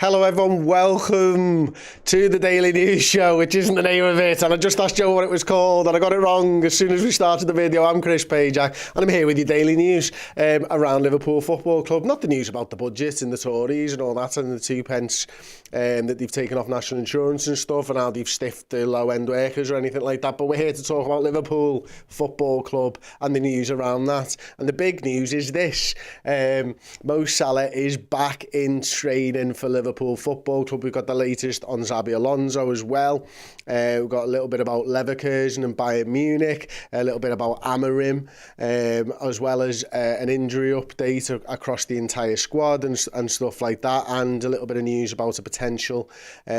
Hello everyone, welcome to the Daily News Show, which isn't the name of it, and I just asked Joe what it was called and I got it wrong as soon as we started the video. I'm Chris Pajak and I'm here with your daily news around Liverpool Football Club. Not the news about the budget and the Tories and all that and the 2 pence that they've taken off national insurance and stuff and how they've stiffed the low-end workers or anything like that, but we're here to talk about Liverpool Football Club and the news around that. And the big news is this: Mo Salah is back in training for Liverpool Football Club. We've got the latest on Xabi Alonso as well. We've got a little bit about Leverkusen and Bayern Munich, a little bit about Amarim, as well as an injury update across the entire squad and stuff like that, and a little bit of news about a potential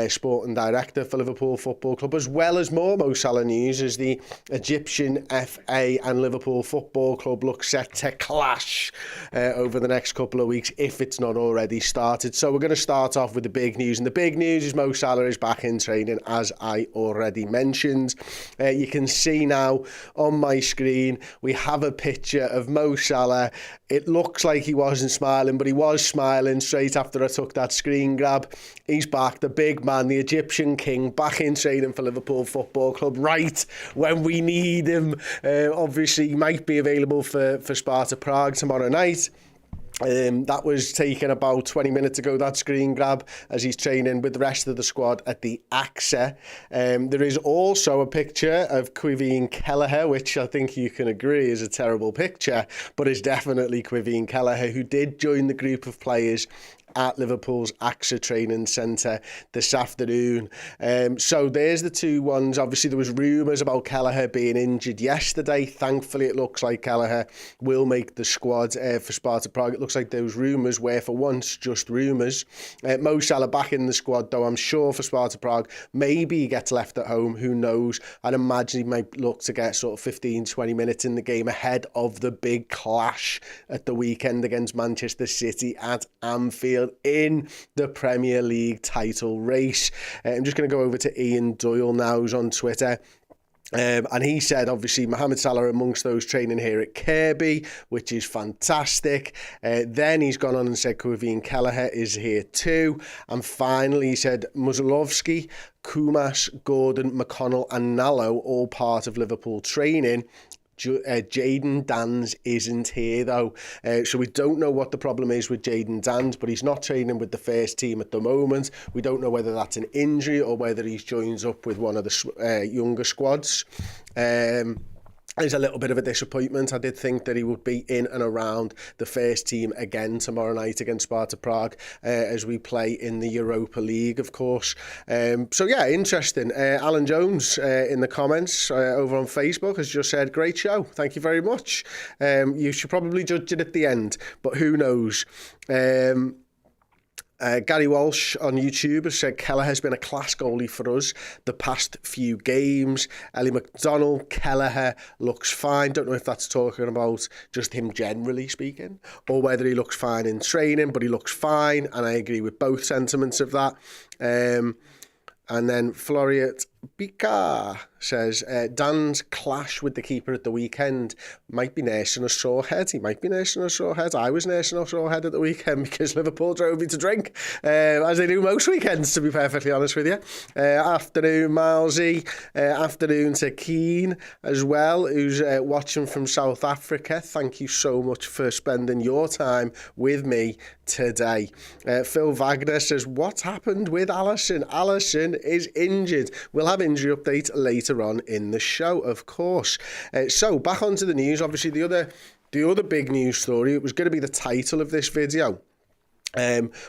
sporting director for Liverpool Football Club, as well as more Mo Salah news as the Egyptian FA and Liverpool Football Club look set to clash over the next couple of weeks if it's not already started. So we're going to start off with the big news, and the big news is Mo Salah is back in training, as I already mentioned. You can see now on my screen we have a picture of Mo Salah. It looks like he wasn't smiling, but he was smiling straight after I took that screen grab. He's back, the big man, the Egyptian king, back in training for Liverpool Football Club right when we need him. Obviously he might be available for Sparta Prague tomorrow night. That was taken about 20 minutes ago, that screen grab, as he's training with the rest of the squad at the AXA. There is also a picture of Quiveen Kelleher, which I think you can agree is a terrible picture, but is definitely Quiveen Kelleher, who did join the group of players at Liverpool's AXA training centre this afternoon. So there's the two ones. Obviously there was rumours about Kelleher being injured yesterday. Thankfully it looks like Kelleher will make the squad for Sparta Prague. It looks like those rumours were for once just rumours. Mo Salah back in the squad though, I'm sure, for Sparta Prague. Maybe he gets left at home, who knows. I'd imagine he might look to get sort of 15-20 minutes in the game ahead of the big clash at the weekend against Manchester City at Anfield in the Premier League title race. I'm just going to go over to Ian Doyle now, who's on Twitter. And he said, obviously, Mohamed Salah amongst those training here at Kirby, which is fantastic. Then he's gone on and said Quiveen Kelleher is here too. And finally, he said Muzalovsky, Kumas, Gordon, McConnell and Nallo, all part of Liverpool training. Jadon Danns isn't here though, so we don't know what the problem is with Jadon Danns, but he's not training with the first team at the moment. We don't know whether that's an injury or whether he joins up with one of the younger squads. It's a little bit of a disappointment. I did think that he would be in and around the first team again tomorrow night against Sparta Prague as we play in the Europa League, of course. So yeah, interesting. Alan Jones in the comments over on Facebook has just said, great show. Thank you very much. You should probably judge it at the end, but who knows? Gary Walsh on YouTube has said Kelleher has been a class goalie for us the past few games. Ellie McDonald, Kelleher looks fine. Don't know if that's talking about just him generally speaking or whether he looks fine in training, but he looks fine, and I agree with both sentiments of that. And then Floriat Bika says, Dan's clash with the keeper at the weekend might be nursing a sore head. He might be nursing a sore head. I was nursing a sore head at the weekend because Liverpool drove me to drink, as they do most weekends, to be perfectly honest with you. Afternoon, Milesy. Afternoon to Keane as well, who's watching from South Africa. Thank you so much for spending your time with me today. Phil Wagner says, what's happened with Alisson? Alisson is injured. We'll have injury update later on in the show, of course. So back onto the news. Obviously the other big news story, it was going to be the title of this video,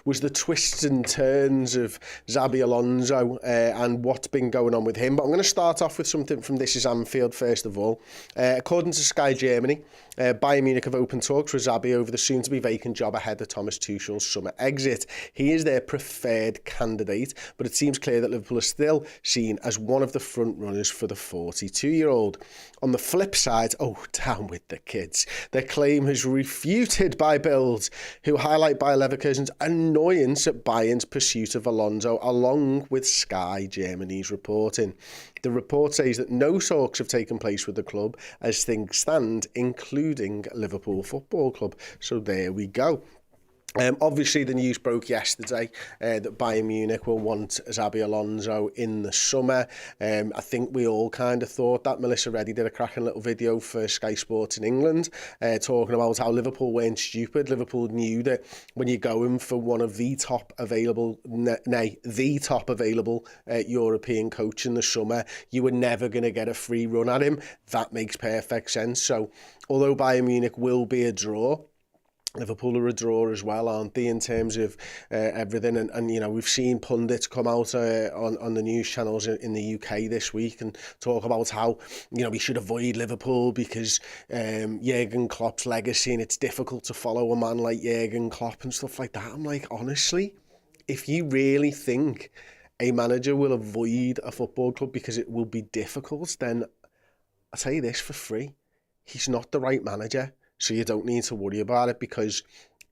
was the twists and turns of Xabi Alonso and what's been going on with him. But I'm going to start off with something from This Is Anfield first of all. According to Sky Germany, Bayern Munich have opened talks with Xabi over the soon-to-be vacant job ahead of Thomas Tuchel's summer exit. He is their preferred candidate, but it seems clear that Liverpool is still seen as one of the front-runners for the 42-year-old. On the flip side, down with the kids. Their claim is refuted by Bild, who highlight Bayer Leverkusen's annoyance at Bayern's pursuit of Alonso, along with Sky Germany's reporting. The report says that no talks have taken place with the club as things stand, including Liverpool Football Club. So there we go. Obviously, the news broke yesterday that Bayern Munich will want Xabi Alonso in the summer. I think we all kind of thought that. Melissa Reddy did a cracking little video for Sky Sports in England talking about how Liverpool weren't stupid. Liverpool knew that when you're going for one of the top available, the top available European coach in the summer, you were never going to get a free run at him. That makes perfect sense. So, although Bayern Munich will be a draw, Liverpool are a draw as well, aren't they, in terms of everything? And you know, we've seen pundits come out on the news channels in the UK this week and talk about how, you know, we should avoid Liverpool because Jurgen Klopp's legacy, and it's difficult to follow a man like Jurgen Klopp and stuff like that. I'm like, honestly, if you really think a manager will avoid a football club because it will be difficult, then I'll tell you this for free, he's not the right manager. So you don't need to worry about it because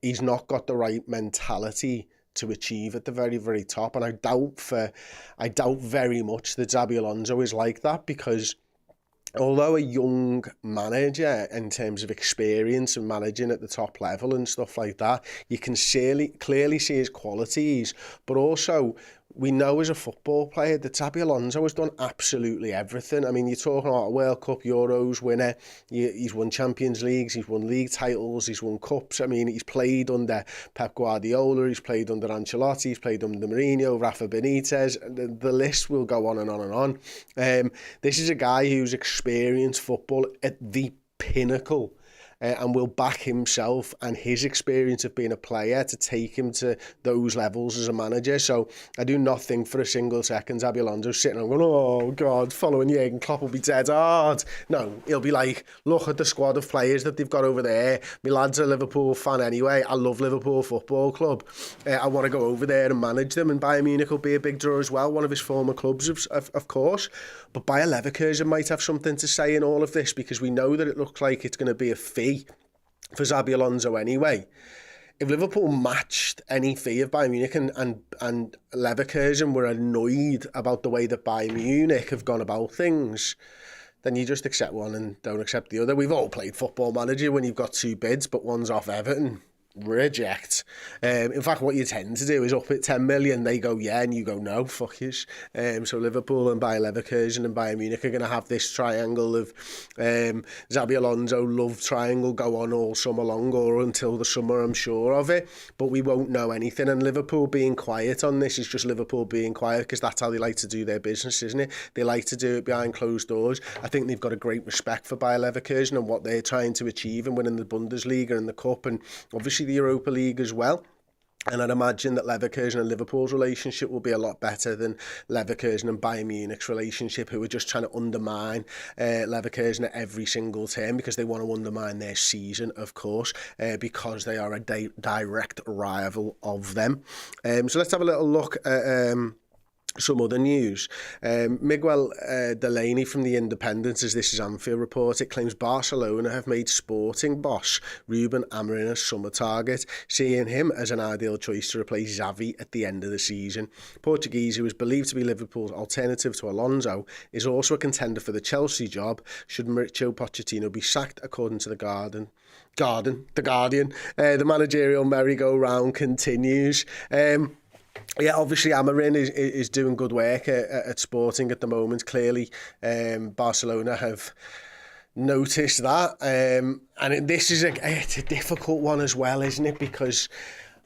he's not got the right mentality to achieve at the very, very top. And I doubt very much that Xabi Alonso is like that, because although a young manager in terms of experience and managing at the top level and stuff like that, you can clearly see his qualities, but also we know as a football player that Xabi Alonso has done absolutely everything. I mean, you're talking about a World Cup, Euros winner, he's won Champions Leagues, he's won league titles, he's won cups. I mean, he's played under Pep Guardiola, he's played under Ancelotti, he's played under Mourinho, Rafa Benitez, the list will go on and on and on. This is a guy who's experienced football at the pinnacle, and will back himself and his experience of being a player to take him to those levels as a manager. So I do not think for a single second Xabi Alonso sitting and going, oh God, following Jurgen Klopp will be dead hard. No, he'll be like, look at the squad of players that they've got over there. My lad's a Liverpool fan anyway. I love Liverpool Football Club. I want to go over there and manage them, and Bayern Munich will be a big draw as well, one of his former clubs, of course. But Bayer Leverkusen might have something to say in all of this, because we know that it looks like it's going to be a fee for Xabi Alonso anyway. If Liverpool matched any fee of Bayern Munich and Leverkusen were annoyed about the way that Bayern Munich have gone about things, then you just accept one and don't accept the other. We've all played Football Manager when you've got two bids, but one's off Everton. Reject. In fact, what you tend to do is up at 10 million, they go yeah, and you go no, fuck yous. So Liverpool and Bayer Leverkusen and Bayern Munich are going to have this triangle of Xabi Alonso love triangle go on all summer long, or until the summer, I'm sure of it, but we won't know anything. And Liverpool being quiet on this is just Liverpool being quiet, because that's how they like to do their business, isn't it? They like to do it behind closed doors. I think they've got a great respect for Bayer Leverkusen and what they're trying to achieve and winning the Bundesliga and the Cup, and obviously the Europa League as well. And I'd imagine that Leverkusen and Liverpool's relationship will be a lot better than Leverkusen and Bayern Munich's relationship, who are just trying to undermine Leverkusen at every single turn, because they want to undermine their season, of course, because they are a direct rival of them. So let's have a little look at some other news. Miguel Delaney from The Independent, as this is Anfield report, it claims Barcelona have made Sporting boss Ruben Amorim a summer target, seeing him as an ideal choice to replace Xavi at the end of the season. Portuguese, who is believed to be Liverpool's alternative to Alonso, is also a contender for the Chelsea job should Mauricio Pochettino be sacked, according to The Guardian. The managerial merry-go-round continues. Yeah, obviously Amorim is doing good work at Sporting at the moment. Clearly, Barcelona have noticed that. And this is it's a difficult one as well, isn't it? Because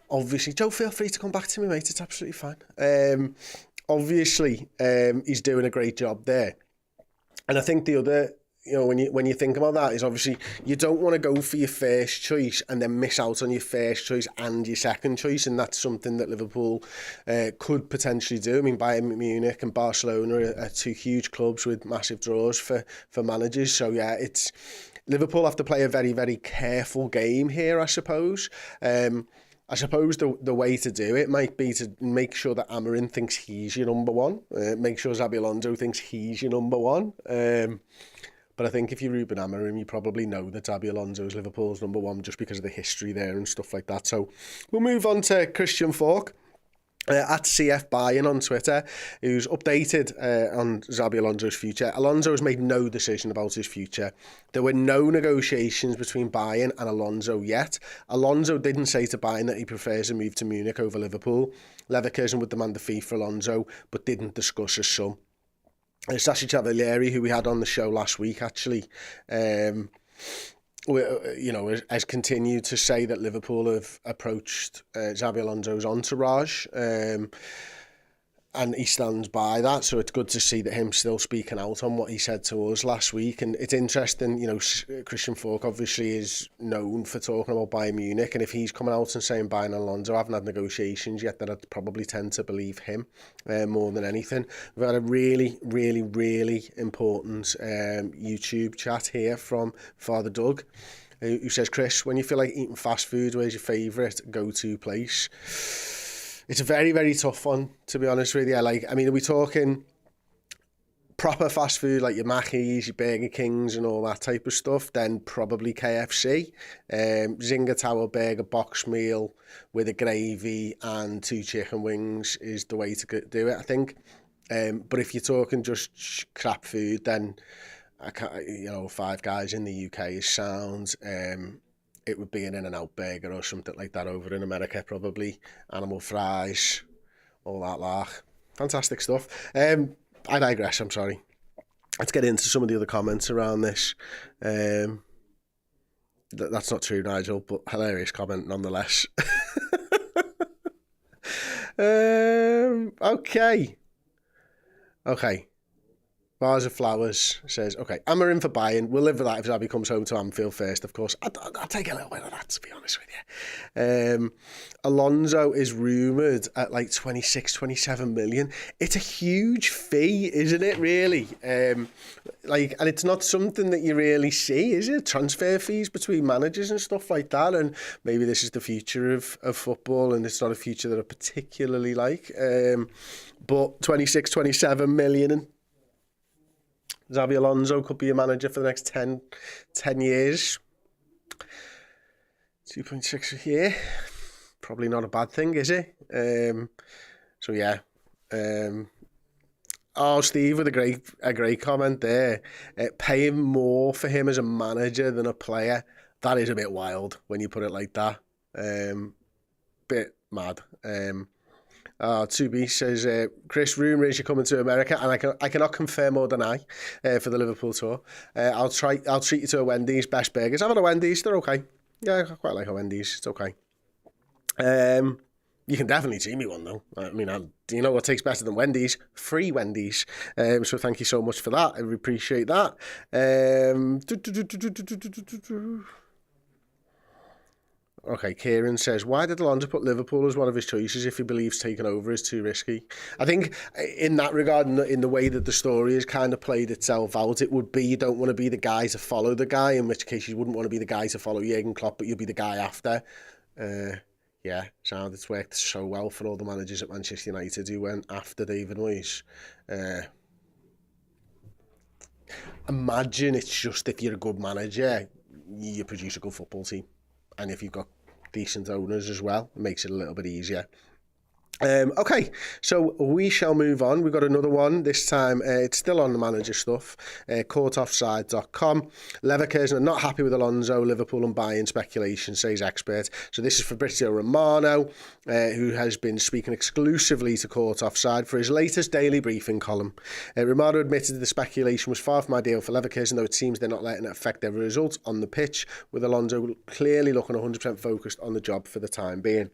obviously, Joe, feel free to come back to me, mate. It's absolutely fine. Obviously, he's doing a great job there. And I think the other, you know, when you think about that, is obviously you don't want to go for your first choice and then miss out on your first choice and your second choice, and that's something that Liverpool could potentially do. I mean, Bayern Munich and Barcelona are two huge clubs with massive draws for managers. So yeah, it's Liverpool have to play a very, very careful game here, I suppose. I suppose the way to do it might be to make sure that Amorim thinks he's your number one, make sure Xabi Alonso thinks he's your number one. But I think if you're Ruben Amorim, you probably know that Xabi Alonso is Liverpool's number one just because of the history there and stuff like that. So we'll move on to Christian Falk. At CF Bayern on Twitter, who's updated on Xabi Alonso's future. Alonso has made no decision about his future. There were no negotiations between Bayern and Alonso yet. Alonso didn't say to Bayern that he prefers a move to Munich over Liverpool. Leverkusen would demand a fee for Alonso, but didn't discuss a sum. Sashi Cavalieri, who we had on the show last week, actually, has continued to say that Liverpool have approached Xabi Alonso's entourage, and he stands by that. So it's good to see that him still speaking out on what he said to us last week. And it's interesting, Christian Falk obviously is known for talking about Bayern Munich, and if he's coming out and saying Bayern and Alonso haven't had negotiations yet, then I'd probably tend to believe him more than anything. We've had a really, really, really important YouTube chat here from Father Doug, who says, Chris, when you feel like eating fast food, where's your favourite go-to place? It's a very, very tough one, to be honest with you. Are we talking proper fast food, like your Mackies, your Burger Kings and all that type of stuff? Then probably KFC. Zinger Tower Burger box meal with a gravy and 2 chicken wings is the way to do it, I think. But if you're talking just crap food, then Five Guys in the UK is sound. It would be an In-N-Out burger or something like that over in America, probably. Animal fries, all that lark. Fantastic stuff. I digress, I'm sorry. Let's get into some of the other comments around this. That's not true, Nigel, but hilarious comment nonetheless. Okay. Bars of Flowers says, okay, I'm in for Bayern. We'll live with that if Xabi comes home to Anfield first, of course. I'll take a little bit of that, to be honest with you. Alonso is rumoured at like 26, 27 million. It's a huge fee, isn't it, really? And it's not something that you really see, is it? Transfer fees between managers and stuff like that. And maybe this is the future of football, and it's not a future that I particularly like. But 26, 27 million and Xabi Alonso could be a manager for the next 10 years. 2.6 a year. Probably not a bad thing, is it? Steve with a great comment there. Paying more for him as a manager than a player. That is a bit wild when you put it like that. Bit mad. 2B says, Chris, rumour is you're coming to America, and I cannot confirm or deny for the Liverpool tour. I'll treat you to a Wendy's, best burgers. I've had a Wendy's, they're okay. Yeah, I quite like a Wendy's, it's okay. You can definitely see me one though. Do you know what tastes better than Wendy's? Free Wendy's. So thank you so much for that. I appreciate that. Okay, Kieran says, why did Alonso put Liverpool as one of his choices if he believes taking over is too risky? I think in that regard, in the way that the story has kind of played itself out, it would be you don't want to be the guy to follow the guy, in which case you wouldn't want to be the guy to follow Jurgen Klopp, but you'll be the guy after. It's worked so well for all the managers at Manchester United who went after David Moyes. Imagine it's just if you're a good manager, you produce a good football team. And if you've got decent owners as well, it makes it a little bit easier. Okay, so we shall move on. We've got another one. This time it's still on the manager stuff. Courtoffside.com. Leverkusen are not happy with Alonso, Liverpool and Bayern speculation, says expert. So this is Fabrizio Romano, who has been speaking exclusively to Court Offside for his latest daily briefing column. Romano admitted the speculation was far from ideal for Leverkusen, though it seems they're not letting it affect their results on the pitch, with Alonso clearly looking 100% focused on the job for the time being.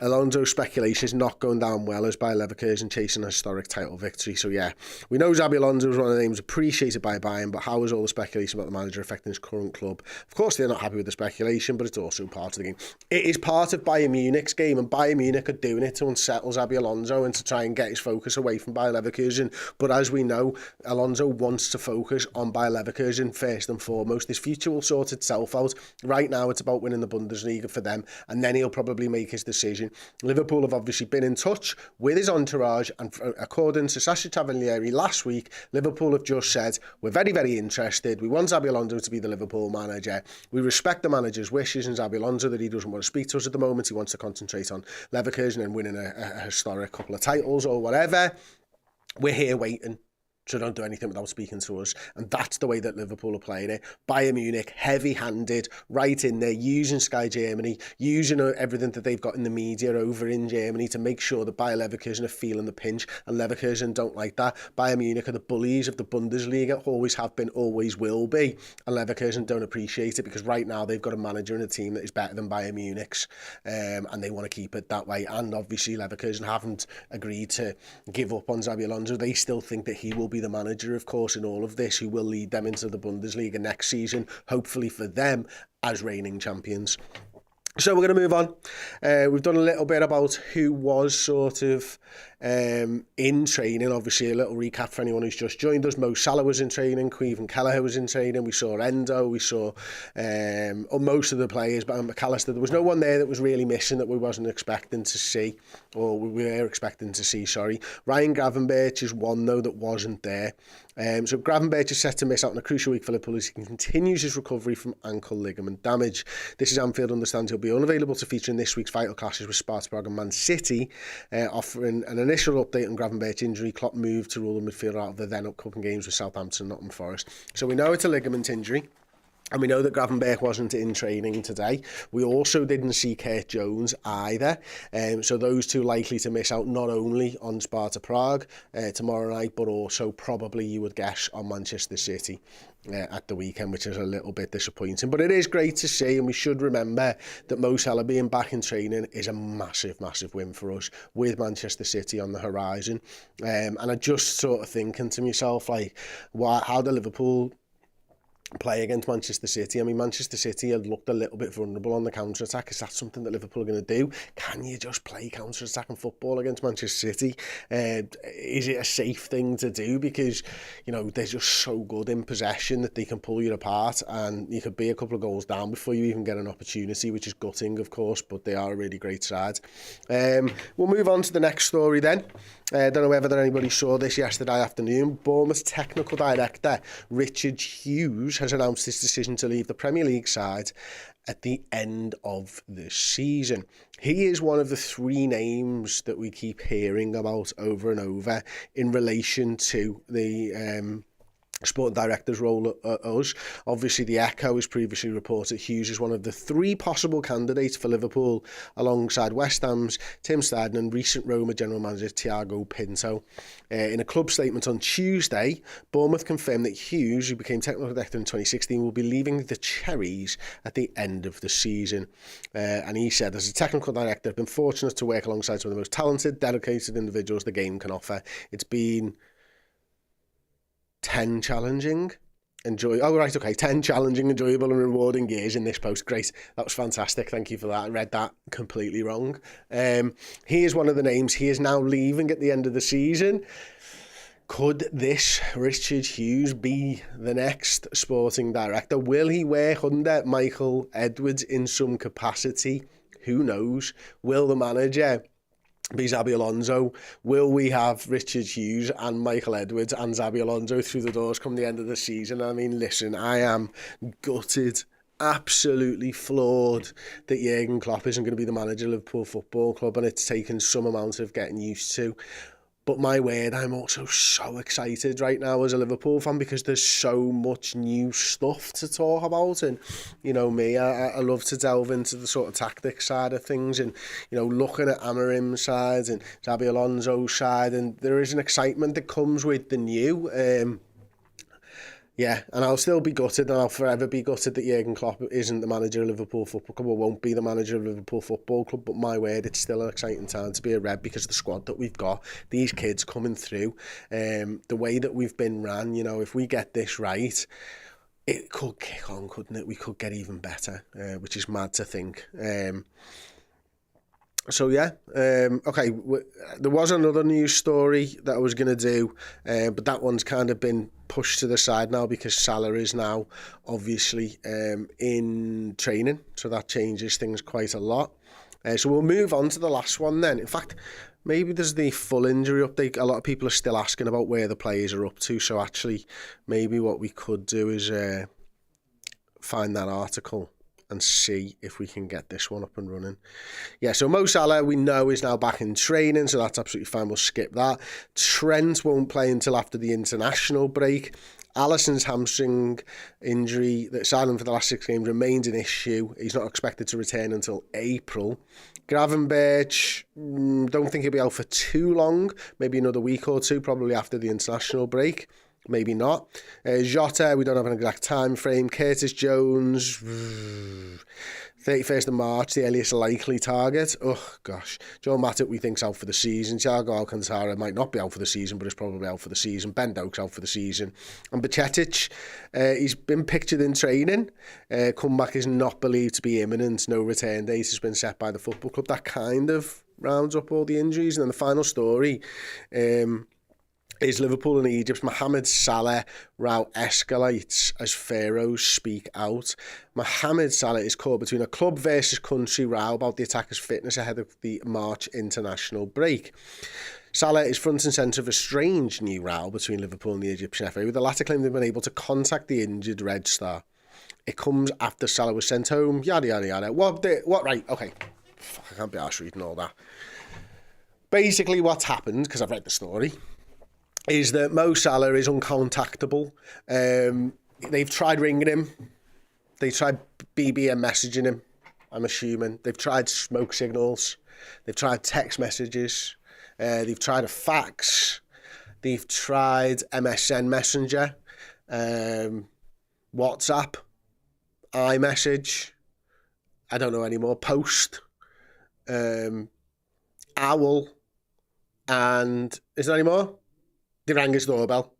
Alonso's speculation is not going down well as Bayer Leverkusen chasing a historic title victory. So yeah, we know Xabi Alonso is one of the names appreciated by Bayern, but how is all the speculation about the manager affecting his current club? Of course they're not happy with the speculation, but it's also part of the game. It is part of Bayern Munich's game, and Bayern Munich are doing it to unsettle Xabi Alonso and to try and get his focus away from Bayer Leverkusen. But as we know, Alonso wants to focus on Bayer Leverkusen first and foremost. His future will sort itself out. Right now it's about winning the Bundesliga for them, and then he'll probably make his decision. Liverpool have obviously been in touch with his entourage, and according to Sasha Taglieri last week, Liverpool have just said, we're very, very interested. We want Xabi Alonso to be the Liverpool manager. We respect the manager's wishes, and Xabi Alonso that he doesn't want to speak to us at the moment. He wants to concentrate on Leverkusen and winning a historic couple of titles or whatever. We're here waiting. So don't do anything without speaking to us. And that's the way that Liverpool are playing it. Bayern Munich, heavy-handed, right in there, using Sky Germany, using everything that they've got in the media over in Germany to make sure that Bayer Leverkusen are feeling the pinch, and Leverkusen don't like that. Bayern Munich are the bullies of the Bundesliga, always have been, always will be, and Leverkusen don't appreciate it because right now they've got a manager and a team that is better than Bayern Munich's, and they want to keep it that way. And obviously Leverkusen haven't agreed to give up on Xabi Alonso. They still think that he will be the manager, of course, in all of this, who will lead them into the Bundesliga next season, hopefully for them as reigning champions. So we're going to move on. We've done a little bit about who was sort of in training. Obviously, a little recap for anyone who's just joined us. Mo Salah was in training. Caoimhin Kelleher was in training. We saw Endo. We saw most of the players, but McAllister. There was no one there that was really missing that we wasn't expecting to see, or we were expecting to see, sorry. Ryan Gravenberch is one, though, that wasn't there. So Gravenberch is set to miss out on a crucial week for Liverpool as he continues his recovery from ankle ligament damage. This is Anfield understands he'll be unavailable to feature in this week's vital clashes with Sparta Prague and Man City, offering an initial update on Gravenberch's injury. Klopp moved to rule the midfielder out of the then upcoming games with Southampton and Nottingham Forest. So we know it's a ligament injury. And we know that Gravenberch wasn't in training today. We also didn't see Kurt Jones either. So those two likely to miss out not only on Sparta Prague tomorrow night, but also probably, you would guess, on Manchester City at the weekend, which is a little bit disappointing. But it is great to see, and we should remember that Mo Salah being back in training is a massive, massive win for us with Manchester City on the horizon. And I just sort of thinking to myself, like, how do Liverpool play against Manchester City? I mean, Manchester City had looked a little bit vulnerable on the counter-attack. Is that something that Liverpool are going to do? Can you just play counter-attacking football against Manchester City? Is it a safe thing to do? Because, you know, they're just so good in possession that they can pull you apart, and you could be a couple of goals down before you even get an opportunity, which is gutting, of course, but they are a really great side. We'll move on to the next story then. I don't know whether anybody saw this yesterday afternoon. Bournemouth technical director Richard Hughes has announced his decision to leave the Premier League side at the end of the season. He is one of the three names that we keep hearing about over and over in relation to the sporting director's role at us. Obviously, the Echo has previously reported Hughes is one of the three possible candidates for Liverpool, alongside West Ham's Tim Steidten and recent Roma general manager Thiago Pinto. In a club statement on Tuesday, Bournemouth confirmed that Hughes, who became technical director in 2016, will be leaving the Cherries at the end of the season. And he said, as a technical director, I've been fortunate to work alongside some of the most talented, dedicated individuals the game can offer. It's been 10 challenging, 10 challenging, enjoyable and rewarding years in this post. Great, that was fantastic, thank you for that. I read that completely wrong. He is one of the names. He is now leaving at the end of the season. Could this Richard Hughes be the next sporting director? Will he work under Michael Edwards in some capacity? Who knows? Will the manager be Xabi Alonso? Will we have Richard Hughes and Michael Edwards and Xabi Alonso through the doors come the end of the season? I mean, listen, I am gutted, absolutely floored that Jurgen Klopp isn't going to be the manager of Liverpool Football Club, and it's taken some amount of getting used to. But my word, I'm also so excited right now as a Liverpool fan because there's so much new stuff to talk about. And, you know me, I love to delve into the sort of tactics side of things and, you know, looking at Amarim's side and Xabi Alonso's side. And there is an excitement that comes with the new. Yeah, and I'll still be gutted, and I'll forever be gutted that Jurgen Klopp isn't the manager of Liverpool Football Club, or won't be the manager of Liverpool Football Club. But my word, it's still an exciting time to be a Red because of the squad that we've got, these kids coming through, the way that we've been ran. You know, if we get this right, it could kick on, couldn't it? We could get even better, which is mad to think. So yeah, okay, there was another news story that I was going to do, but that one's kind of been pushed to the side now because Salah is now obviously in training, so that changes things quite a lot. So we'll move on to the last one then. In fact, maybe there's the full injury update. A lot of people are still asking about where the players are up to. So actually, maybe what we could do is find that article and see if we can get this one up and running. Yeah, so Mo Salah, we know, is now back in training, so that's absolutely fine. We'll skip that. Trent won't play until after the international break. Alisson's hamstring injury that sidelined for the last 6 games remains an issue. He's not expected to return until April. Gravenberch, don't think he'll be out for too long, maybe another week or two, probably after the international break. Maybe not. Jota, we don't have an exact time frame. Curtis Jones, 31st of March, the earliest likely target. Oh, gosh. Joe Matip, we think's out for the season. Thiago Alcantara might not be out for the season, but is probably out for the season. Ben Doak's out for the season. And Bajcetic, he's been pictured in training. Comeback is not believed to be imminent. No return date has been set by the football club. That kind of rounds up all the injuries. And then the final story is Liverpool and Egypt's Mohamed Salah row escalates as pharaohs speak out. Mohamed Salah is caught between a club versus country row about the attacker's fitness ahead of the March international break. Salah is front and centre of a strange new row between Liverpool and the Egyptian FA, with the latter claiming they've been able to contact the injured Red Star. It comes after Salah was sent home, yada, yada, yada. What, right, okay. Fuck, I can't be arsed reading all that. Basically what's happened, because I've read the story, is that Mo Salah is uncontactable. They've tried ringing him. They tried BBM messaging him, I'm assuming. They've tried smoke signals. They've tried text messages. They've tried a fax. They've tried MSN Messenger, WhatsApp, iMessage. I don't know anymore. Post, Owl, and is there any more? They rang his doorbell.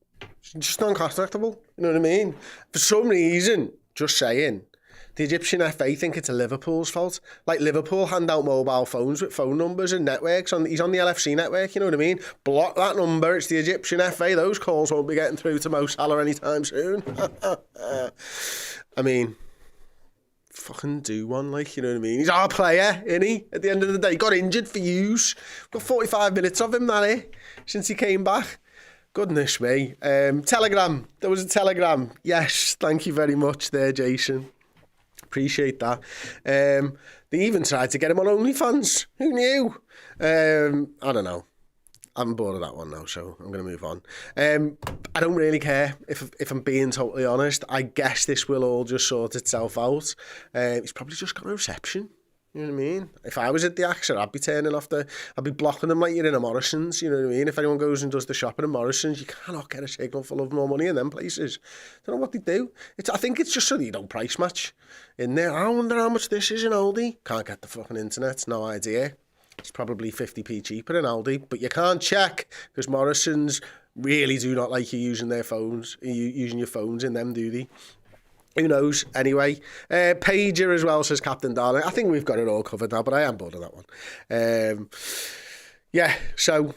Just uncontactable, you know what I mean? For some reason, just saying, the Egyptian FA think it's Liverpool's fault. Like, Liverpool hand out mobile phones with phone numbers and networks. He's on the LFC network, you know what I mean? Block that number, it's the Egyptian FA. Those calls won't be getting through to Mo Salah anytime soon. I mean, fucking do one, like, you know what I mean? He's our player, isn't he? At the end of the day, got injured for use. Got 45 minutes of him, since he came back. Goodness me. Telegram. There was a telegram. Yes, thank you very much there, Jason. Appreciate that. They even tried to get him on OnlyFans. Who knew? I don't know. I'm bored of that one now, so I'm going to move on. I don't really care, if I'm being totally honest. I guess this will all just sort itself out. He's probably just got a reception. You know what I mean? If I was at the AXA, I'd be turning off I'd be blocking them like you're in a Morrison's, you know what I mean? If anyone goes and does the shopping in Morrison's, you cannot get a signal for love more money in them places. Don't know what they do. I think it's just so that you don't price match in there. I wonder how much this is in Aldi. Can't get the fucking internet, no idea. It's probably 50p cheaper in Aldi, but you can't check because Morrison's really do not like you using their phones, using your phones in them, do they? Who knows? Anyway, Pager as well, says Captain Darling. I think we've got it all covered now, but I am bored of that one. Yeah, so,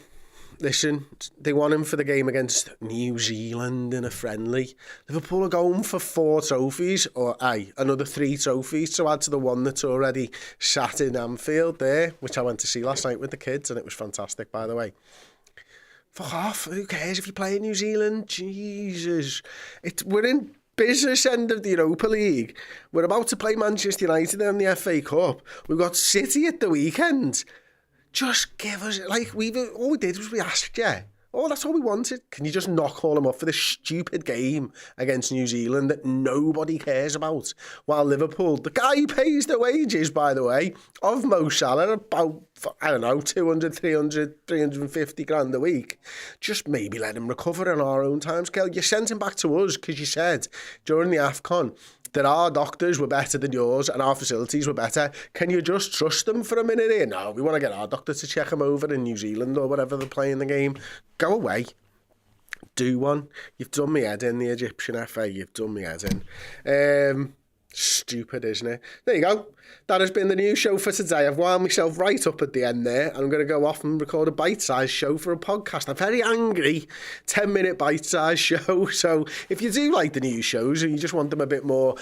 listen, they want him for the game against New Zealand in a friendly. Liverpool are going for 4 trophies, or another 3 trophies to add to the one that's already sat in Anfield there, which I went to see last night with the kids, and it was fantastic, by the way. Fuck off, who cares if you play in New Zealand? Jesus. We're in business end of the Europa League. We're about to play Manchester United in the FA Cup. We've got City at the weekend. Just give us, all we did was we asked you. Oh, that's all we wanted. Can you just knock all them up for this stupid game against New Zealand that nobody cares about? While Liverpool, the guy who pays the wages, by the way, of Mo Salah, about, 200, 300, 350 grand a week, just maybe let him recover in our own timescale. You sent him back to us because you said during the AFCON that our doctors were better than yours and our facilities were better. Can you just trust them for a minute here? No, we want to get our doctor to check him over in New Zealand or whatever they're playing the game. Go away. Do one. You've done me head in, the Egyptian FA. You've done me head in. Stupid, isn't it? There you go. That has been the news show for today. I've wound myself right up at the end there. I'm going to go off and record a bite-sized show for a podcast. A very angry 10-minute bite-sized show. So if you do like the news shows and you just want them a bit more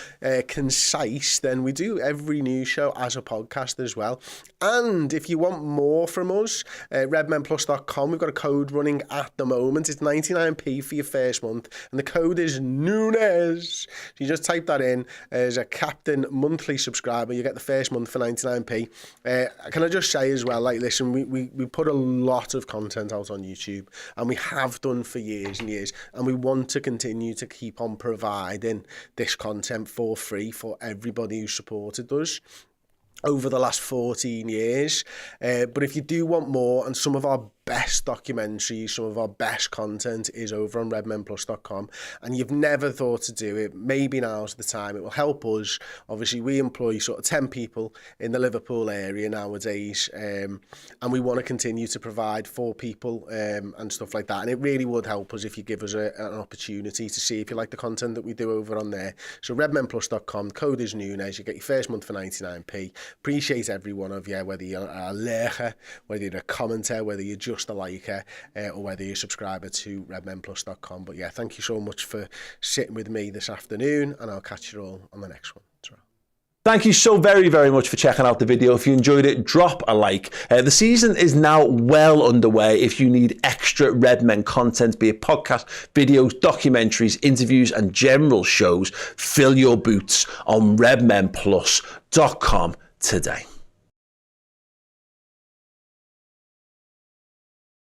concise, then we do every news show as a podcast as well. And if you want more from us, redmenplus.com, we've got a code running at the moment. It's 99p for your first month. And the code is Nunes. So you just type that in as a Captain monthly subscriber. You get the first month for 99p. Can I just say as well, like, listen, we put a lot of content out on YouTube, and we have done for years and years, and we want to continue to keep on providing this content for free for everybody who supported us over the last 14 years. But if you do want more, and some of our best documentaries, some of our best content is over on redmenplus.com, and you've never thought to do it, maybe now's the time. It will help us. Obviously, we employ sort of 10 people in the Liverpool area nowadays, and we want to continue to provide for people and stuff like that. And it really would help us if you give us an opportunity to see if you like the content that we do over on there. So redmenplus.com, code is Nunes. You get your first month for 99p. Appreciate every one of you, whether you're a liker, whether you're a commenter, whether you're just a liker, or whether you're a subscriber to redmenplus.com. But yeah, thank you so much for sitting with me this afternoon, and I'll catch you all on the next one. Thank you so very, very much for checking out the video. If you enjoyed it, drop a like. The season is now well underway. If you need extra Redmen content, be it podcasts, videos, documentaries, interviews, and general shows, fill your boots on redmenplus.com today.